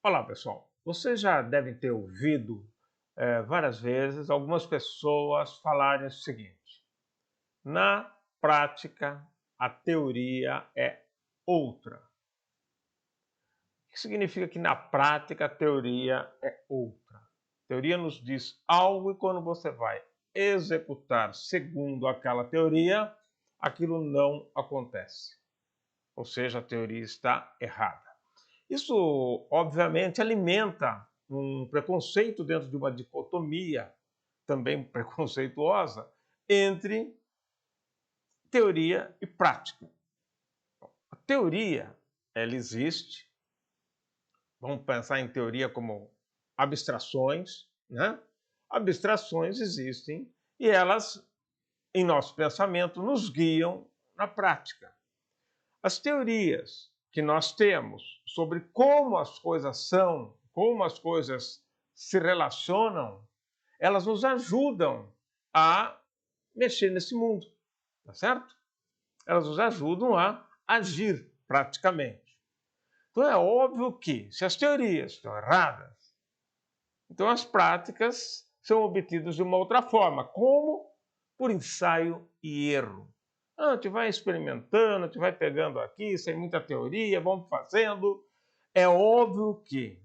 Olá, pessoal. Vocês já devem ter ouvido várias vezes algumas pessoas falarem o seguinte: na prática, a teoria é outra. O que significa que na prática a teoria é outra? A teoria nos diz algo e quando você vai executar segundo aquela teoria, aquilo não acontece. Ou seja, a teoria está errada. Isso, obviamente, alimenta um preconceito dentro de uma dicotomia, também preconceituosa, entre teoria e prática. A teoria, ela existe. Vamos pensar em teoria como abstrações, né? Abstrações existem e elas, em nosso pensamento, nos guiam na prática. As teorias que nós temos sobre como as coisas são, como as coisas se relacionam, elas nos ajudam a mexer nesse mundo, tá certo? Elas nos ajudam a agir praticamente. Então é óbvio que, se as teorias estão erradas, então as práticas são obtidas de uma outra forma, como por ensaio e erro. A gente vai experimentando, a gente vai pegando aqui, sem muita teoria, vamos fazendo. É óbvio que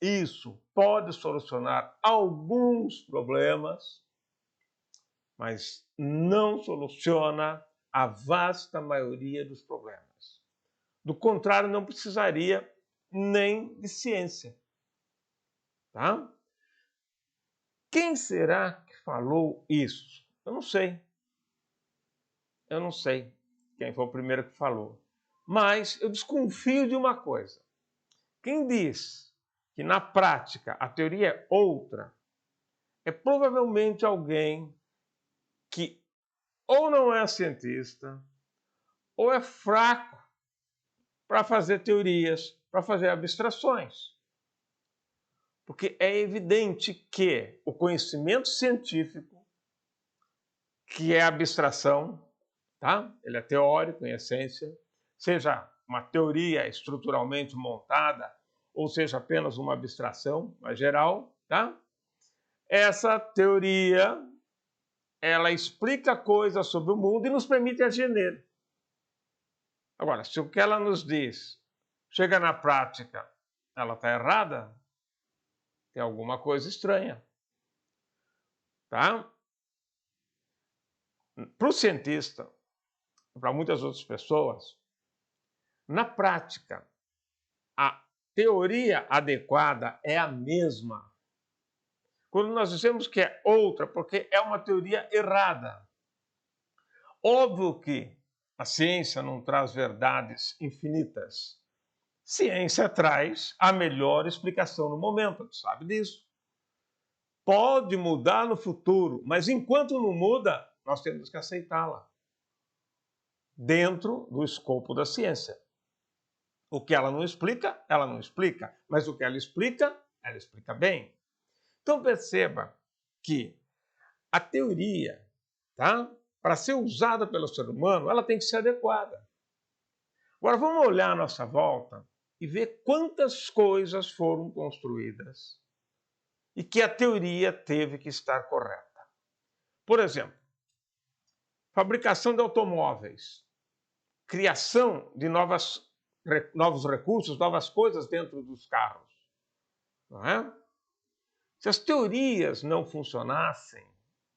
isso pode solucionar alguns problemas, mas não soluciona a vasta maioria dos problemas. Do contrário, não precisaria nem de ciência. Tá? Quem será que falou isso? Eu não sei. Eu não sei quem foi o primeiro que falou. Mas eu desconfio de uma coisa. Quem diz que na prática a teoria é outra, é provavelmente alguém que ou não é cientista, ou é fraco para fazer teorias, para fazer abstrações. Porque é evidente que o conhecimento científico, que é abstração, tá? Ele é teórico em essência, seja uma teoria estruturalmente montada, ou seja apenas uma abstração, mas geral, tá? Essa teoria, ela explica coisas sobre o mundo e nos permite agir nele. Agora, se o que ela nos diz chega na prática, ela está errada, tem alguma coisa estranha, tá? Para o cientista, para muitas outras pessoas, na prática, a teoria adequada é a mesma. Quando nós dizemos que é outra, porque é uma teoria errada. Óbvio que a ciência não traz verdades infinitas. Ciência traz a melhor explicação no momento, você sabe disso. Pode mudar no futuro, mas enquanto não muda, nós temos que aceitá-la. Dentro do escopo da ciência. O que ela não explica, mas o que ela explica bem. Então perceba que a teoria, tá? Para ser usada pelo ser humano, ela tem que ser adequada. Agora vamos olhar à nossa volta e ver quantas coisas foram construídas e que a teoria teve que estar correta. Por exemplo, fabricação de automóveis, criação de novos recursos, novas coisas dentro dos carros. Não é? Se as teorias não funcionassem,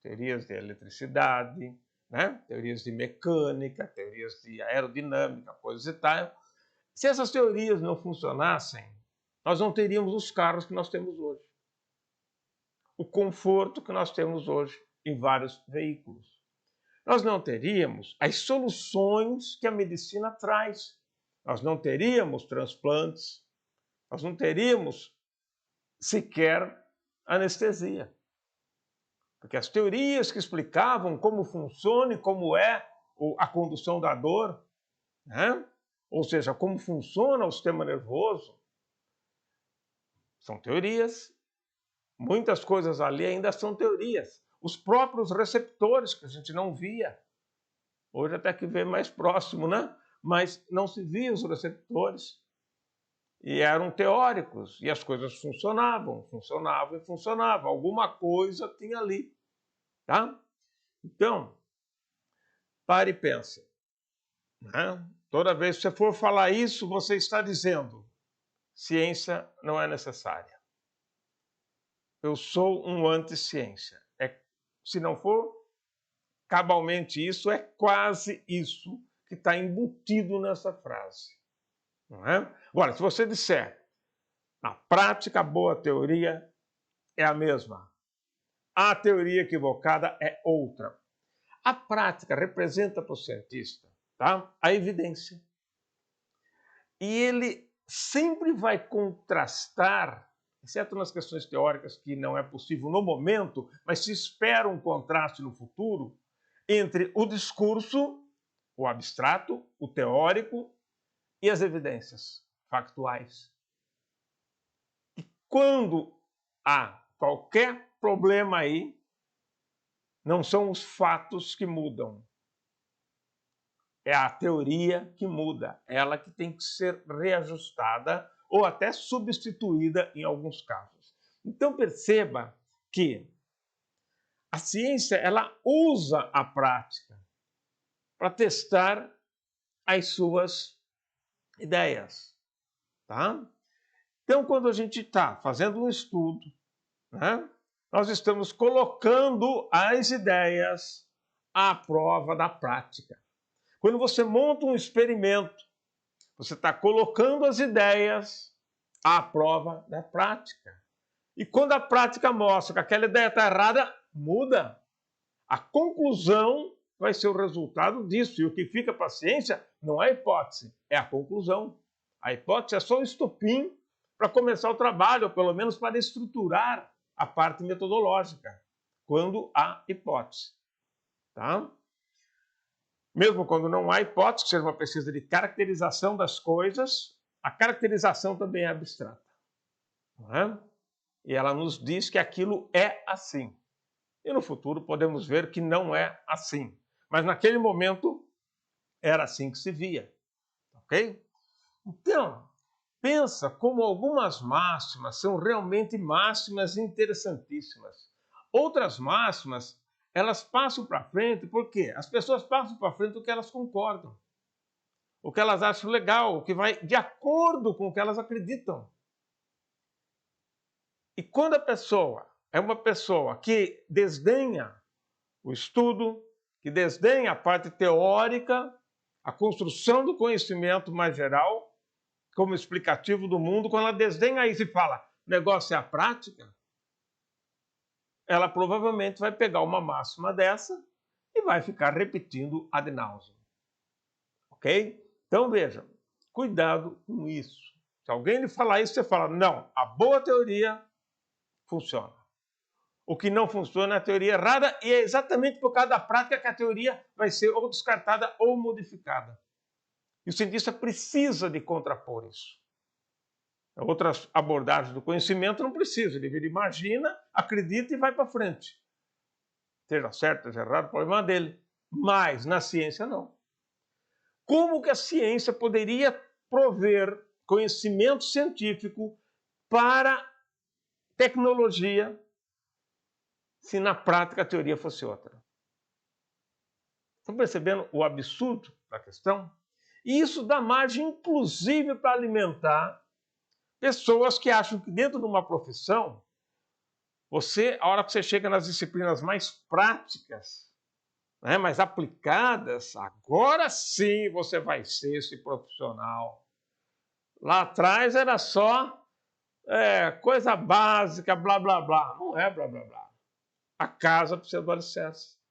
teorias de eletricidade, né? Teorias de mecânica, teorias de aerodinâmica, coisas e tal, se essas teorias não funcionassem, nós não teríamos os carros que nós temos hoje. O conforto que nós temos hoje em vários veículos. Nós não teríamos as soluções que a medicina traz. Nós não teríamos transplantes, nós não teríamos sequer anestesia. Porque as teorias que explicavam como funciona e como é a condução da dor, né? Ou seja, como funciona o sistema nervoso, são teorias. Muitas coisas ali ainda são teorias. Os próprios receptores que a gente não via. Hoje até que vê mais próximo, né? Mas não se via os receptores. e eram teóricos, e as coisas funcionavam. Alguma coisa tinha ali, tá? Então, pare e pense. Né? Toda vez que você for falar isso, você está dizendo: ciência não é necessária. Eu sou um anti-ciência. Se não for cabalmente isso, é quase isso que está embutido nessa frase. Não é? Agora, se você disser, na prática, a boa teoria é a mesma, a teoria equivocada é outra. A prática representa para o cientista, tá, a evidência. E ele sempre vai contrastar, exceto nas questões teóricas que não é possível no momento, mas se espera um contraste no futuro, entre o discurso, o abstrato, o teórico e as evidências factuais. E quando há qualquer problema aí, não são os fatos que mudam, é a teoria que muda, ela que tem que ser reajustada ou até substituída em alguns casos. Então perceba que a ciência ela usa a prática para testar as suas ideias, tá? Então, quando a gente está fazendo um estudo, né, nós estamos colocando as ideias à prova da prática. Quando você monta um experimento, você está colocando as ideias à prova da prática. E quando a prática mostra que aquela ideia está errada, muda. A conclusão vai ser o resultado disso. E o que fica para a ciência não é a hipótese, é a conclusão. A hipótese é só um estopim para começar o trabalho, ou pelo menos para estruturar a parte metodológica, quando há hipótese. Tá? Mesmo quando não há hipótese, que seja uma pesquisa de caracterização das coisas, a caracterização também é abstrata. Não é? E ela nos diz que aquilo é assim. E no futuro podemos ver que não é assim. Mas naquele momento era assim que se via. Ok? Então, pensa como algumas máximas são realmente máximas interessantíssimas. Outras máximas, elas passam para frente, por quê? As pessoas passam para frente o que elas concordam, o que elas acham legal, o que vai de acordo com o que elas acreditam. E quando a pessoa é uma pessoa que desdenha o estudo, que desdenha a parte teórica, a construção do conhecimento mais geral, como explicativo do mundo, quando ela desdenha isso e fala, negócio é a prática, ela provavelmente vai pegar uma máxima dessa e vai ficar repetindo ad nauseam. Ok? Então veja, cuidado com isso. Se alguém lhe falar isso, você fala, não, a boa teoria funciona. O que não funciona é a teoria errada e é exatamente por causa da prática que a teoria vai ser ou descartada ou modificada. E o cientista precisa de contrapor isso. Outras abordagens do conhecimento não precisam. Ele imagina, acredita e vai para frente. Seja certo, seja errado, o problema é dele. Mas na ciência não. Como que a ciência poderia prover conhecimento científico para tecnologia se na prática a teoria fosse outra? Estão percebendo o absurdo da questão? E isso dá margem, inclusive, para alimentar pessoas que acham que dentro de uma profissão, a hora que você chega nas disciplinas mais práticas, né, mais aplicadas, agora sim você vai ser esse profissional. Lá atrás era só coisa básica, blá, blá, blá. Não é blá, blá, blá. A casa precisa do alicerce.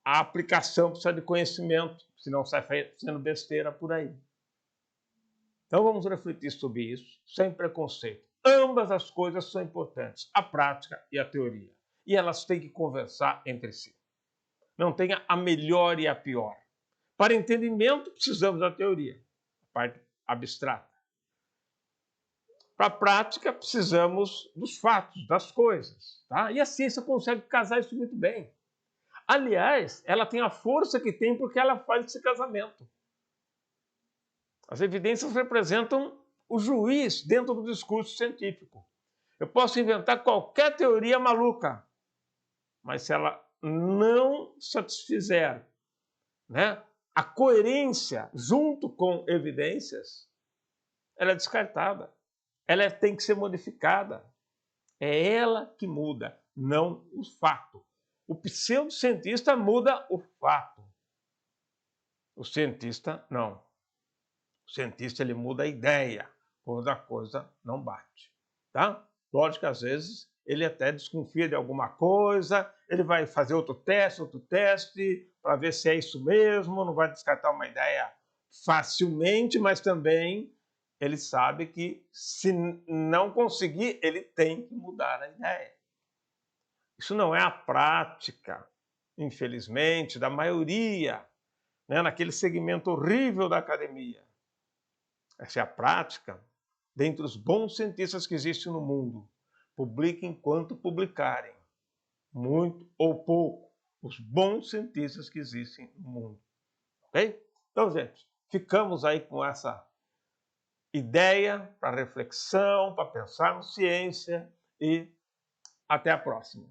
A aplicação precisa de conhecimento, senão sai fazendo besteira por aí. Então vamos refletir sobre isso, sem preconceito. Ambas as coisas são importantes, a prática e a teoria. E elas têm que conversar entre si. Não tenha a melhor e a pior. Para entendimento, precisamos da teoria, a parte abstrata. Para a prática, precisamos dos fatos, das coisas. Tá? E a ciência consegue casar isso muito bem. Aliás, ela tem a força que tem porque ela faz esse casamento. As evidências representam o juiz dentro do discurso científico. Eu posso inventar qualquer teoria maluca, mas se ela não satisfizer, né, a coerência junto com evidências, ela é descartada. Ela tem que ser modificada. É ela que muda, não o fato. O pseudocientista muda o fato. O cientista, não. O cientista, ele muda a ideia, quando a coisa não bate. Tá? Lógico que, às vezes, ele até desconfia de alguma coisa, ele vai fazer outro teste, para ver se é isso mesmo, não vai descartar uma ideia facilmente, mas também ele sabe que, se não conseguir, ele tem que mudar a ideia. Isso não é a prática, infelizmente, da maioria, né, naquele segmento horrível da academia. Essa é a prática dentre os bons cientistas que existem no mundo. Publiquem quanto publicarem, muito ou pouco, os bons cientistas que existem no mundo. Ok? Então, gente, ficamos aí com essa ideia para reflexão, para pensar na ciência e até a próxima.